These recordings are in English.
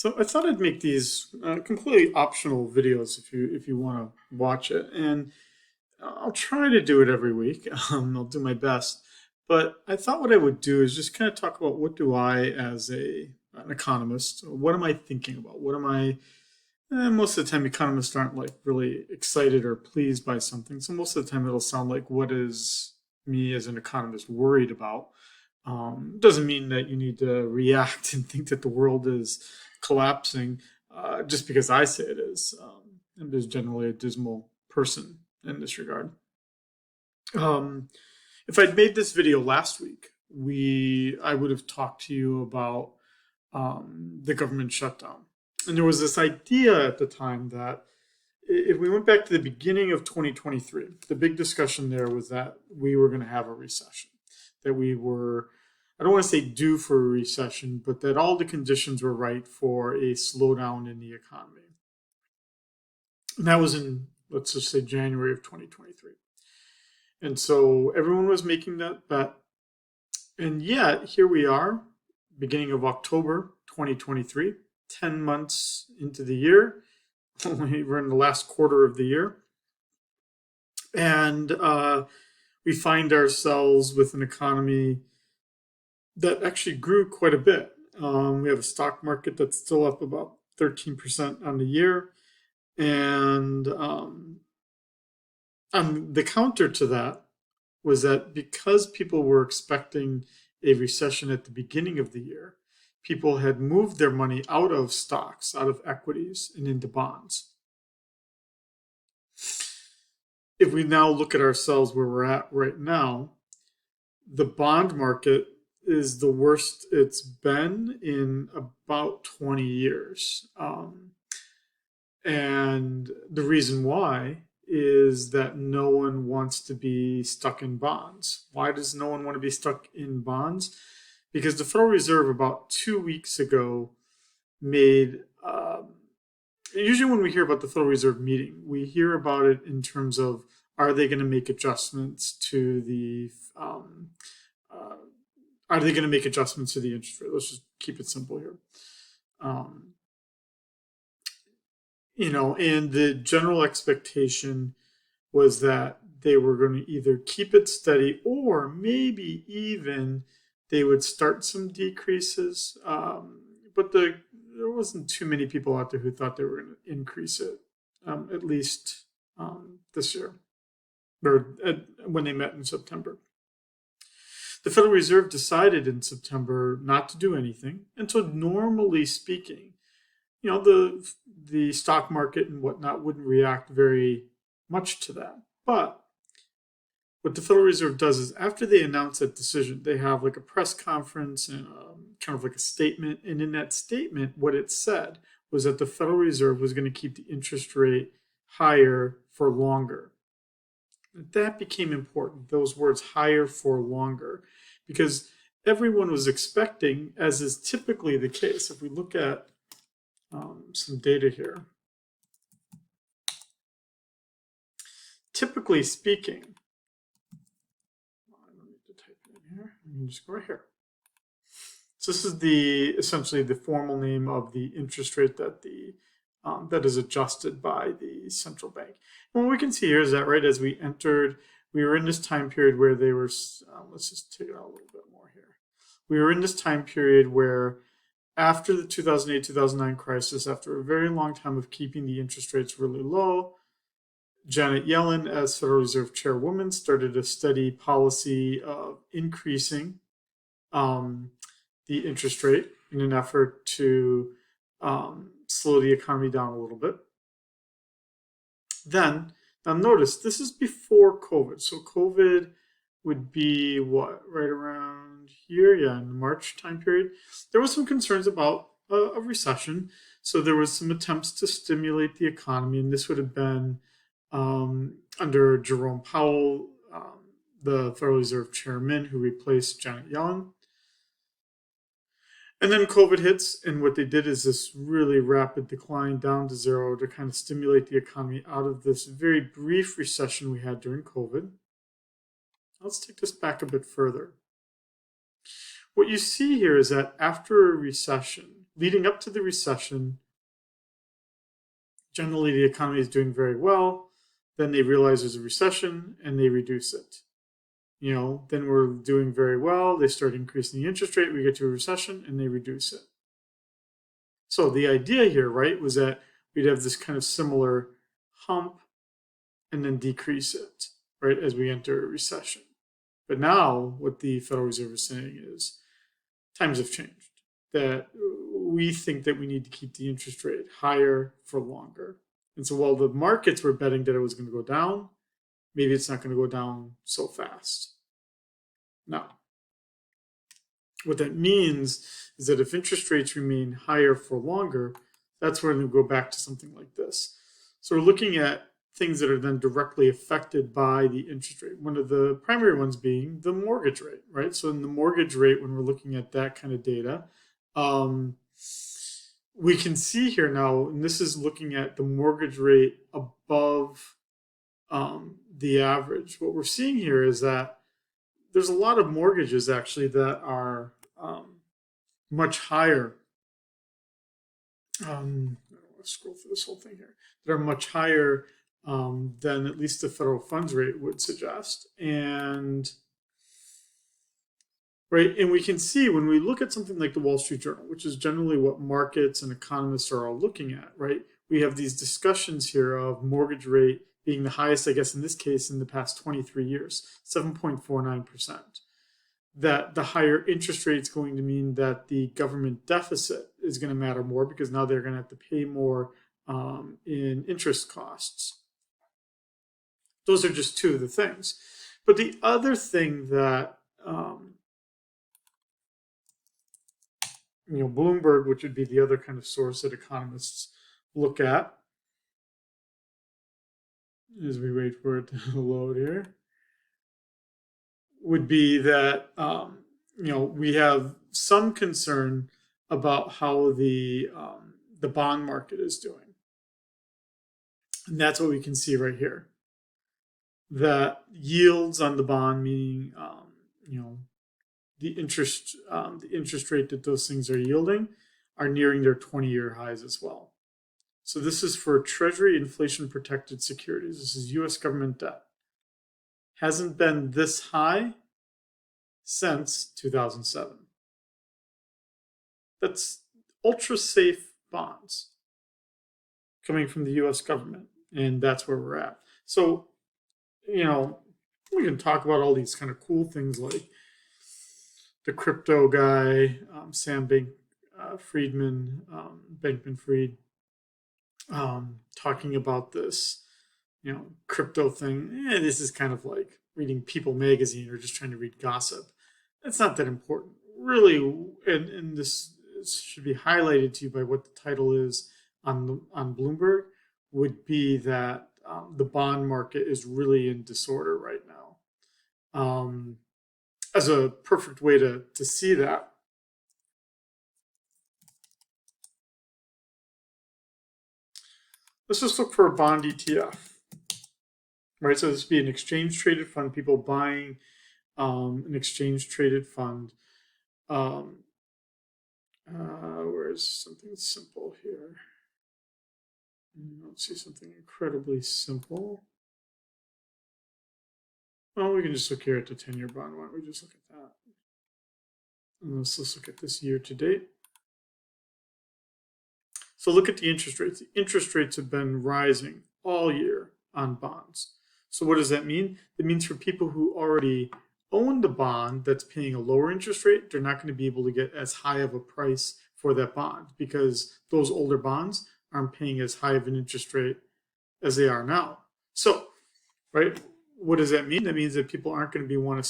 So I thought I'd make these completely optional videos if you want to watch it, and I'll try to do it every week. I'll do my best, but I thought what I would do is just kind of talk about what do I, as an economist, what am I thinking about? What am I? Most of the time, economists aren't like really excited or pleased by something, so most of the time it'll sound like what is me as an economist worried about. Doesn't mean that you need to react and think that the world is collapsing just because I say it is. I'm just generally a dismal person in this regard. Um, if I'd made this video last week, I would have talked to you about the government shutdown, and there was this idea at the time that if we went back to the beginning of 2023, the big discussion there was that we were going to have a recession, that we were, I don't want to say due for a recession, but that all the conditions were right for a slowdown in the economy. And that was in, let's just say, January of 2023. And so everyone was making that bet. And yet, here we are, beginning of October 2023, 10 months into the year. We're in the last quarter of the year. And we find ourselves with an economy that actually grew quite a bit. We have a stock market that's still up about 13% on the year. And the counter to that was that because people were expecting a recession at the beginning of the year, people had moved their money out of stocks, out of equities, and into bonds. If we now look at ourselves where we're at right now, the bond market is the worst it's been in about 20 years. And the reason why is that no one wants to be stuck in bonds. Why does no one want to be stuck in bonds? Because the Federal Reserve about 2 weeks ago made, usually when we hear about the Federal Reserve meeting, we hear about it in terms of are they going to make adjustments to the are they going to make adjustments to the interest rate? Let's just keep it simple here. Um, and the general expectation was that they were going to either keep it steady or maybe even they would start some decreases. But there wasn't too many people out there who thought they were going to increase it, at least this year, or when they met in September. The Federal Reserve decided in September not to do anything. And so normally speaking, the stock market and whatnot wouldn't react very much to that. But what the Federal Reserve does is after they announce that decision, they have like a press conference and kind of like a statement. And in that statement, what it said was that the Federal Reserve was going to keep the interest rate higher for longer. That became important, those words higher for longer, because everyone was expecting, as is typically the case, if we look at some data here. Typically speaking, I don't need to type it in here. I can just go right here. So this is essentially the formal name of the interest rate that that is adjusted by the central bank. And what we can see here is that right as we entered, we were in this time period where they were. Let's just take it out a little bit more here. We were in this time period where after the 2008-2009 crisis, after a very long time of keeping the interest rates really low, Janet Yellen, as Federal Reserve Chairwoman, started a steady policy of increasing the interest rate in an effort to slow the economy down a little bit. Then, now notice, this is before COVID. So COVID would be what, right around here? Yeah, in the March time period. There was some concerns about a recession. So there was some attempts to stimulate the economy. And this would have been under Jerome Powell, the Federal Reserve Chairman, who replaced Janet Yellen. And then COVID hits, and what they did is this really rapid decline down to zero to kind of stimulate the economy out of this very brief recession we had during COVID. Let's take this back a bit further. What you see here is that after a recession, leading up to the recession, generally the economy is doing very well. Then they realize there's a recession and they reduce it. Then we're doing very well. They start increasing the interest rate. We get to a recession and they reduce it. So the idea here, right, was that we'd have this kind of similar hump and then decrease it, right, as we enter a recession. But now what the Federal Reserve is saying is times have changed, that we think that we need to keep the interest rate higher for longer. And so while the markets were betting that it was going to go down, maybe it's not going to go down so fast. Now, what that means is that if interest rates remain higher for longer, that's where we go back to something like this. So we're looking at things that are then directly affected by the interest rate. One of the primary ones being the mortgage rate, right? So in the mortgage rate, when we're looking at that kind of data, we can see here now, and this is looking at the mortgage rate above the average. What we're seeing here is that there's a lot of mortgages actually that are much higher. Let's scroll through this whole thing here. That are much higher than at least the federal funds rate would suggest. And we can see when we look at something like the Wall Street Journal, which is generally what markets and economists are all looking at, right? We have these discussions here of mortgage rate being the highest, I guess in this case, in the past 23 years, 7.49%. That the higher interest rate is going to mean that the government deficit is going to matter more because now they're going to have to pay more in interest costs. Those are just two of the things. But the other thing that Bloomberg, which would be the other kind of source that economists look at, as we wait for it to load here, would be that we have some concern about how the bond market is doing, and that's what we can see right here. That yields on the bond, meaning the interest rate that those things are yielding, are nearing their 20-year highs as well. So this is for Treasury inflation-protected securities. This is U.S. government debt. Hasn't been this high since 2007. That's ultra-safe bonds coming from the U.S. government, and that's where we're at. So, we can talk about all these kind of cool things like the crypto guy, Sam Bankman-Fried, talking about this, crypto thing. This is kind of like reading People magazine or just trying to read gossip. It's not that important, really. And this should be highlighted to you by what the title is on Bloomberg. Would be that the bond market is really in disorder right now. As a perfect way to see that, let's just look for a bond ETF, right? So this would be an exchange-traded fund, people buying an exchange-traded fund. Where's something simple here? Let's see something incredibly simple. Well, we can just look here at the 10-year bond. Why don't we just look at that? And let's look at this year to date. So look at the interest rates. The interest rates have been rising all year on bonds. So what does that mean? It means for people who already own the bond that's paying a lower interest rate, they're not going to be able to get as high of a price for that bond because those older bonds aren't paying as high of an interest rate as they are now. So, right, what does that mean? That means that people aren't going to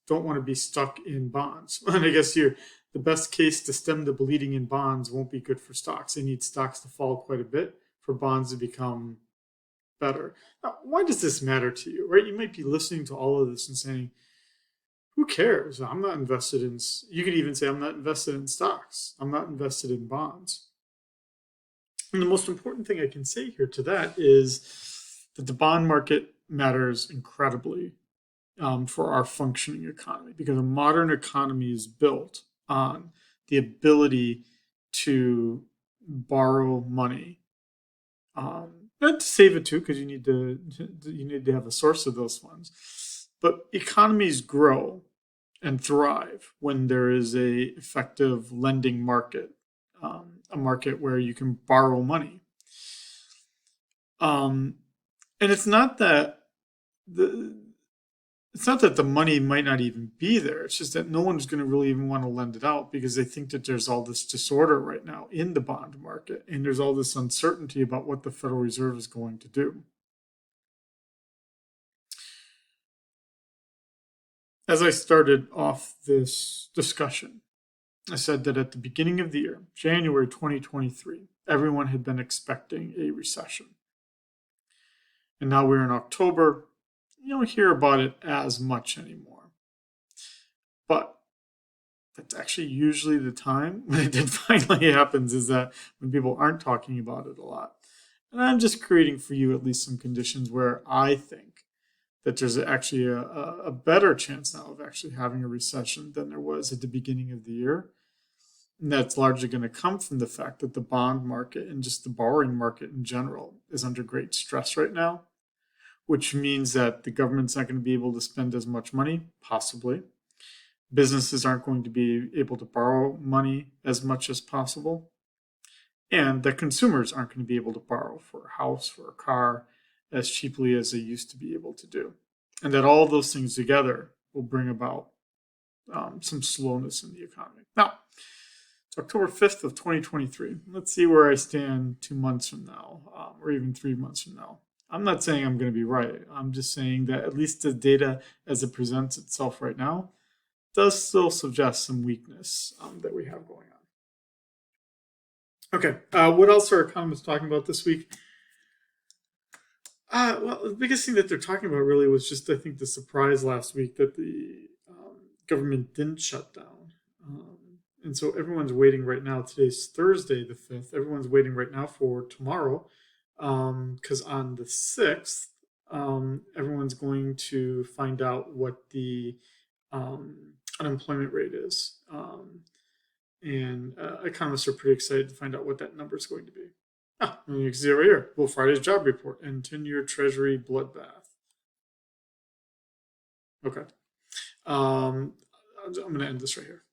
don't want to be stuck in bonds. And I guess here, the best case to stem the bleeding in bonds won't be good for stocks. They need stocks to fall quite a bit for bonds to become better. Now, why does this matter to you, right? You might be listening to all of this and saying, who cares? I'm not invested in, you could even say, I'm not invested in stocks. I'm not invested in bonds. And the most important thing I can say here to that is that the bond market matters incredibly for our functioning economy, because a modern economy is built on the ability to borrow money, not to save it too, because you need to have a source of those funds. But economies grow and thrive when there is a effective lending market, a market where you can borrow money. Um, and the it's not that the money might not even be there. It's just that no one's going to really even want to lend it out because they think that there's all this disorder right now in the bond market, and there's all this uncertainty about what the Federal Reserve is going to do. As I started off this discussion, I said that at the beginning of the year, January 2023, everyone had been expecting a recession. And now we're in October. You don't hear about it as much anymore. But that's actually usually the time when it then finally happens, is that when people aren't talking about it a lot. And I'm just creating for you at least some conditions where I think that there's actually a better chance now of actually having a recession than there was at the beginning of the year. And that's largely going to come from the fact that the bond market and just the borrowing market in general is under great stress right now, which means that the government's not going to be able to spend as much money, possibly. Businesses aren't going to be able to borrow money as much as possible. And that consumers aren't going to be able to borrow for a house, for a car, as cheaply as they used to be able to do. And that all those things together will bring about some slowness in the economy. Now, it's October 5th of 2023. Let's see where I stand 2 months from now, or even 3 months from now. I'm not saying I'm going to be right. I'm just saying that at least the data as it presents itself right now does still suggest some weakness that we have going on. Okay, what else are economists talking about this week? Well, the biggest thing that they're talking about really was just, I think, the surprise last week that the government didn't shut down. And so everyone's waiting right now. Today's Thursday, the 5th. Everyone's waiting right now for tomorrow, because on the 6th, everyone's going to find out what the unemployment rate is. And economists are pretty excited to find out what that number is going to be. And you can see it right here. Well, Friday's job report and 10-year Treasury bloodbath. Okay. I'm going to end this right here.